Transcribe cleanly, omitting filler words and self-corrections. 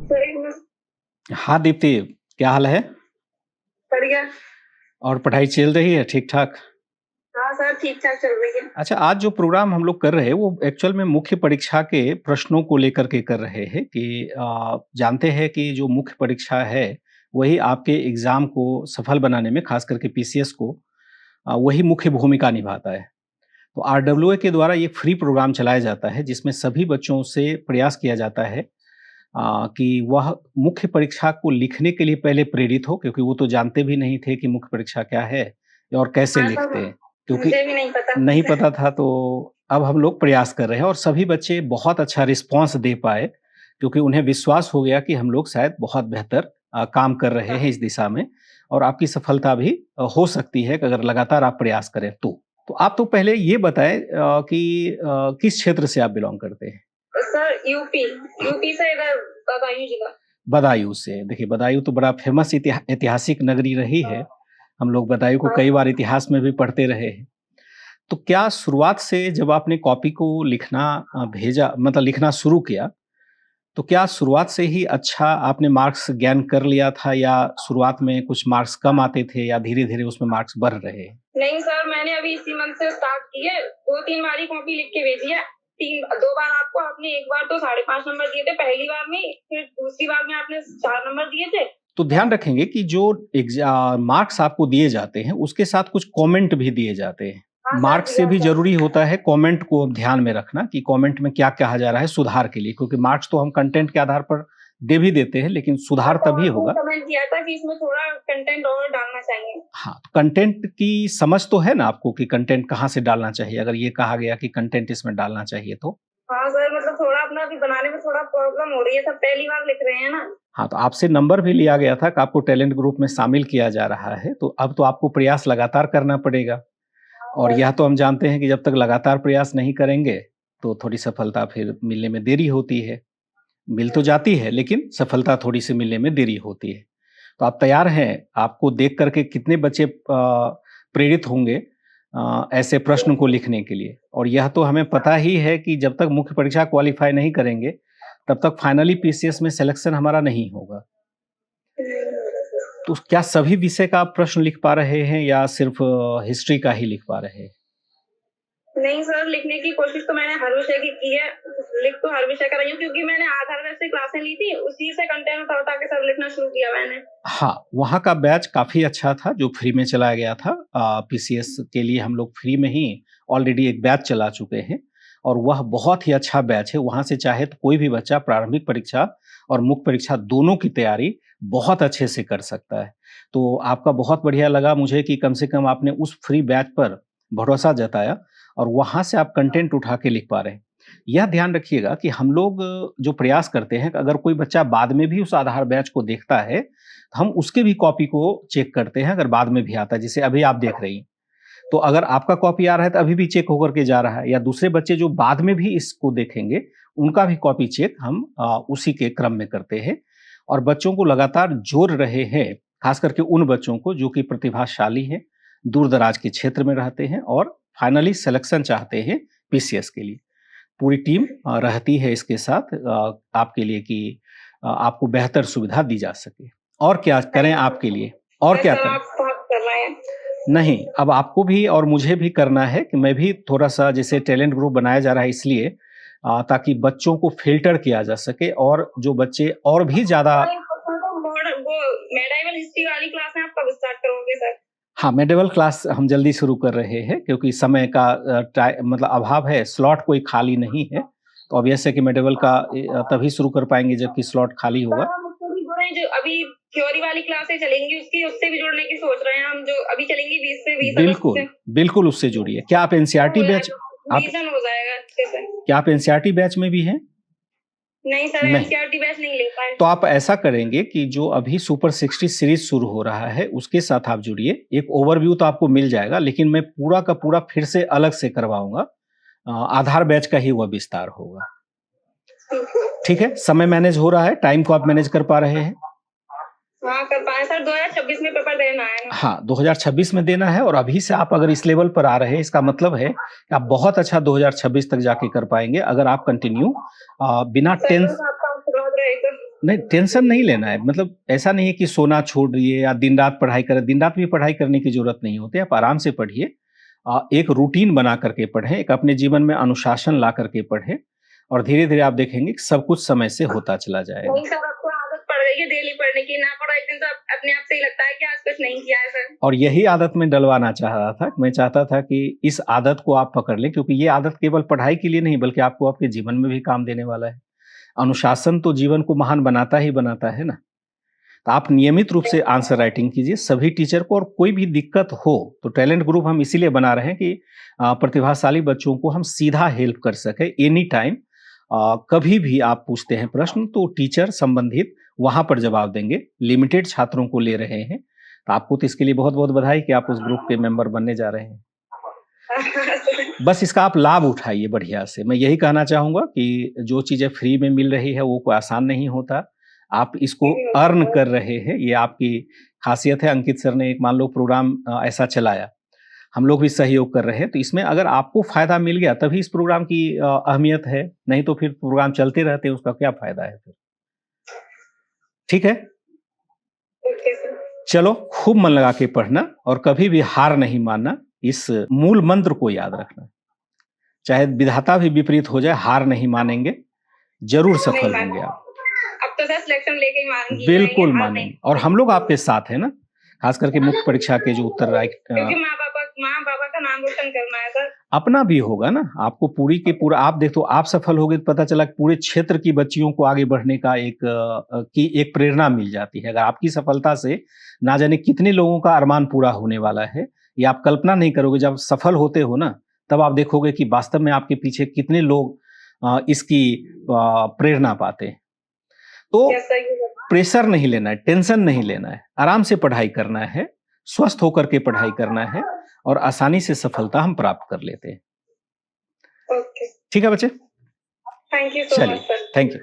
सही में। हाँ दीप्ति, क्या हाल है? बढ़िया। और पढ़ाई चल रही है ठीक ठाक? हाँ सर, ठीक ठाक चल रही है। अच्छा, आज जो प्रोग्राम हम लोग कर रहे हैं वो एक्चुअल में मुख्य परीक्षा के प्रश्नों को लेकर के कर रहे हैं कि जानते हैं कि जो मुख्य परीक्षा है वही आपके एग्जाम को सफल बनाने में, खास करके पीसीएस को, वही मुख्य भूमिका निभाता है। तो आरडब्ल्यूए के द्वारा ये फ्री प्रोग्राम चलाया जाता है जिसमें सभी बच्चों से प्रयास किया जाता है कि वह मुख्य परीक्षा को लिखने के लिए पहले प्रेरित हो, क्योंकि वो तो जानते भी नहीं थे कि मुख्य परीक्षा क्या है और कैसे हाँ लिखते सर, हैं, क्योंकि मुझे भी नहीं पता। नहीं पता था। तो अब हम लोग प्रयास कर रहे हैं और सभी बच्चे बहुत अच्छा रिस्पॉन्स दे पाए, क्योंकि उन्हें विश्वास हो गया कि हम लोग शायद बहुत बेहतर काम कर रहे हैं इस दिशा में, और आपकी सफलता भी हो सकती है अगर लगातार आप प्रयास करें तो आप तो पहले ये बताएं कि किस क्षेत्र से आप बिलोंग करते हैं? सर यूपी से, इधर बदायूं जिला। बदायूं से। देखिए, बदायूं तो बड़ा फेमस ऐतिहासिक नगरी रही है। हम लोग बदायूं को कई बार इतिहास में भी पढ़ते रहे हैं। तो क्या शुरुआत से जब आपने कॉपी को लिखना भेजा, मतलब लिखना शुरू किया, तो क्या शुरुआत से ही अच्छा आपने मार्क्स गेन कर लिया था, या शुरुआत में कुछ मार्क्स कम आते थे, या धीरे-धीरे उसमें मार्क्स बढ़ रहे हैं? नहीं सर, मैंने अभी इसी मंथ से स्टार्ट की है। 2-3 बार ही कॉपी लिख के भेजी है। 2 बार आपको आपने, एक बार तो 5.5 नंबर दिए थे पहली बार में, फिर दूसरी बार में आपने 4 नंबर दिए थे। तो ध्यान रखेंगे कि जो मार्क्स आपको दिए जाते हैं उसके साथ कुछ कमेंट भी दिए जाते हैं। हाँ, मार्क्स से भी जरूरी होता है कमेंट को ध्यान में रखना कि कमेंट में क्या कहा जा रहा है सुधार के लिए, क्योंकि मार्क्स तो हम कंटेंट के आधार पर दे भी देते हैं, लेकिन सुधार तभी होगा। कमेंट किया था कि इसमें थोड़ा कंटेंट और डालना चाहिए। हाँ, कंटेंट की समझ तो है ना आपको कि कंटेंट कहाँ से डालना चाहिए, अगर ये कहा गया कि कंटेंट इसमें डालना चाहिए तो? हाँ सर, मतलब थोड़ा अपना भी बनाने में थोड़ा प्रॉब्लम हो रही है, सब पहली बार लिख रहे हैं ना। हाँ, तो आपसे नंबर भी लिया गया था कि आपको टैलेंट ग्रुप में शामिल किया जा रहा है, तो अब तो आपको प्रयास लगातार करना पड़ेगा। और यह तो हम जानते हैं कि जब तक लगातार प्रयास नहीं करेंगे तो थोड़ी सफलता फिर मिलने में देरी होती है। मिल तो जाती है, लेकिन सफलता थोड़ी सी मिलने में देरी होती है। तो आप तैयार हैं? आपको देख करके कितने बच्चे प्रेरित होंगे ऐसे प्रश्न को लिखने के लिए? और यह तो हमें पता ही है कि जब तक मुख्य परीक्षा क्वालिफाई नहीं करेंगे तब तक फाइनली पीसीएस में सिलेक्शन हमारा नहीं होगा। तो क्या सभी विषय का आप प्रश्न लिख पा रहे हैं, या सिर्फ हिस्ट्री का ही लिख पा रहे हैं? नहीं सर, लिखने की कोशिश तो मैंने हर विषय की है। लिख तो हर विषय कर रही हूँ, क्योंकि मैंने आधार से क्लासें ली थी, उसी से कंटेंट उठा के सब लिखना शुरू किया मैंने। हाँ, वहाँ का बैच काफी अच्छा था जो फ्री में चलाया गया था। पीसीएस के लिए हम लोग फ्री में ही ऑलरेडी एक बैच चला चुके हैं, और वह बहुत ही अच्छा बैच है। वहाँ से चाहे तो कोई भी बच्चा प्रारंभिक परीक्षा और मुख्य परीक्षा दोनों की तैयारी बहुत अच्छे से कर सकता है। तो आपका बहुत बढ़िया लगा मुझे कि कम से कम आपने उस फ्री बैच पर भरोसा जताया और वहाँ से आप कंटेंट उठा के लिख पा रहे हैं। यह ध्यान रखिएगा कि हम लोग जो प्रयास करते हैं, अगर कोई बच्चा बाद में भी उस आधार बैच को देखता है, तो हम उसके भी कॉपी को चेक करते हैं, अगर बाद में भी आता है, जैसे अभी आप देख रही हैं। तो अगर आपका कॉपी आ रहा है तो अभी भी चेक होकर के जा रहा है, या दूसरे बच्चे जो बाद में भी इसको देखेंगे उनका भी कॉपी चेक हम उसी के क्रम में करते हैं, और बच्चों को लगातार जोड़ रहे हैं, खास करके उन बच्चों को जो कि प्रतिभाशाली हैं, दूर दराज के क्षेत्र में रहते हैं और फाइनली सिलेक्शन चाहते हैं पीसीएस के लिए। पूरी टीम रहती है इसके साथ आपके लिए कि आपको बेहतर सुविधा दी जा सके। और क्या करें आपके लिए? और क्या करें? आप बहुत कर रहे हैं। नहीं, अब आपको भी और मुझे भी करना है कि मैं भी थोड़ा-सा, जैसे टैलेंट ग्रुप बनाया जा रहा है इसलिए ताकि बच्चों को फ़िल्टर किया जा सके, और जो बच्चे और भी ज़्यादा। वो मेडिवल हिस्ट्री वाली क्लास है, आप कब स्टार्ट करोगे सर? हाँ, मेडिवल क्लास हम जल्दी शुरू कर रहे हैं, क्योंकि समय का मतलब अभाव है, स्लॉट कोई खाली नहीं है। तो ऑब्वियस है कि मेडिवल का तभी शुरू कर पाएंगे जबकि स्लॉट खाली होगा। जो अभी थ्योरी वाली क्लासें चलेंगी उससे भी जुड़ने की सोच रहे हैं हम, जो अभी चलेंगी 20 से 20 बिल्कुल, बिल्कुल उससे जुड़िए। क्या आप एनसीईआरटी बैच हो जाएगा अच्छे से? क्या आप एनसीईआरटी बैच में भी हैं? नहीं सर, एनसीईआरटी बैच नहीं ले पाए। तो आप ऐसा करेंगे कि जो अभी सुपर 60 सीरीज शुरू हो रहा है उसके साथ आप जुड़िए। एक ओवरव्यू तो आपको मिल जाएगा, लेकिन मैं पूरा का पूरा फिर से अलग से करवाऊंगा। आधार बैच का ही वह विस्तार होगा। ठीक है, समय मैनेज हो रहा है, टाइम को आप मैनेज कर पा रहे हैं? हाँ कर पाए सर। 2026 में पेपर देना है ना? हाँ, 2026 में देना है, और अभी से आप अगर इस लेवल पर आ रहे हैं, इसका मतलब है कि आप बहुत अच्छा 2026 तक जाके कर पाएंगे, अगर आप कंटिन्यू बिना टेंशन। नहीं, टेंशन नहीं लेना है, मतलब ऐसा नहीं है कि सोना छोड़ दिए या दिन रात पढ़ाई करें, दिन रात भी पढ़ाई करने की ज़रूरत नहीं होती, आप आराम से पढ़िए। एक रूटीन बना करके पढ़ें, एक अपने जीवन में अनुशासन ला करके पढ़ें और धीरे-धीरे आप देखेंगे कि सब कुछ समय से होता चला जाएगा। नहीं सर, अब तो आदत पड़ गई है डेली पढ़ने की, ना पढ़ा एक दिन तो अपने आप से ही लगता है कि आज कुछ नहीं किया है सर। और यही आदत मैं डलवाना चाह रहा था, मैं चाहता था कि इस आदत को आप पकड़ लें, क्योंकि ये आदत केवल पढ़ाई के लिए नहीं बल्कि आपको आपके जीवन में भी काम देने वाला है। अनुशासन तो जीवन को महान बनाता ही बनाता है ना। तो आप नियमित रूप से आंसर राइटिंग कीजिए सभी टीचर को, और कोई भी दिक्कत हो तो टैलेंट ग्रुप हम इसीलिए बना रहे हैं कि प्रतिभाशाली बच्चों को हम सीधा हेल्प कर सके एनी टाइम। कभी भी आप पूछते हैं प्रश्न तो टीचर संबंधित वहां पर जवाब देंगे। लिमिटेड छात्रों को ले रहे हैं, तो आपको तो इसके लिए बहुत बहुत बधाई कि आप उस ग्रुप के मेंबर बनने जा रहे हैं। बस इसका आप लाभ उठाइए बढ़िया से। मैं यही कहना चाहूंगा कि जो चीजें फ्री में मिल रही है वो कोई आसान नहीं होता, आप इसको अर्न कर रहे हैं, ये आपकी खासियत है। अंकित सर ने एक मान लो प्रोग्राम ऐसा चलाया, हम लोग भी सहयोग कर रहे हैं, तो इसमें अगर आपको फायदा मिल गया तभी इस प्रोग्राम की अहमियत है, नहीं तो फिर प्रोग्राम चलते रहते हैं उसका क्या फायदा है फिर। ठीक है, ओके सर। चलो खूब मन लगा के पढ़ना और कभी भी हार नहीं मानना, इस मूल मंत्र को याद रखना। चाहे विधाता भी विपरीत हो जाए, हार नहीं मानेंगे, जरूर सफल होंगे आप। अब तो सर सिलेक्शन लेके ही मानेंगे। बिल्कुल मानेंगे, और हम लोग आपके साथ है ना, खास करके मुख्य परीक्षा के जो उत्तर क्योंकि माँ बाबा का नाम रोशन करना है सर। अपना भी होगा ना, आपको पूरी के पूरा, आप देखो आप सफल हो गए तो पता चला कि पूरे क्षेत्र की बच्चियों को आगे बढ़ने का एक प्रेरणा मिल जाती है। अगर आपकी सफलता से ना जाने कितने लोगों का अरमान पूरा होने वाला है, ये आप कल्पना नहीं करोगे। जब सफल होते हो ना, तब आप देखोगे कि वास्तव में आपके पीछे कितने लोग इसकी प्रेरणा पाते हैं। तो प्रेशर नहीं लेना है, टेंशन नहीं लेना है, आराम से पढ़ाई करना है, स्वस्थ होकर के पढ़ाई करना है और आसानी से सफलता हम प्राप्त कर लेते हैं। ओके, ठीक है बच्चे, thank you so much sir. Thank you.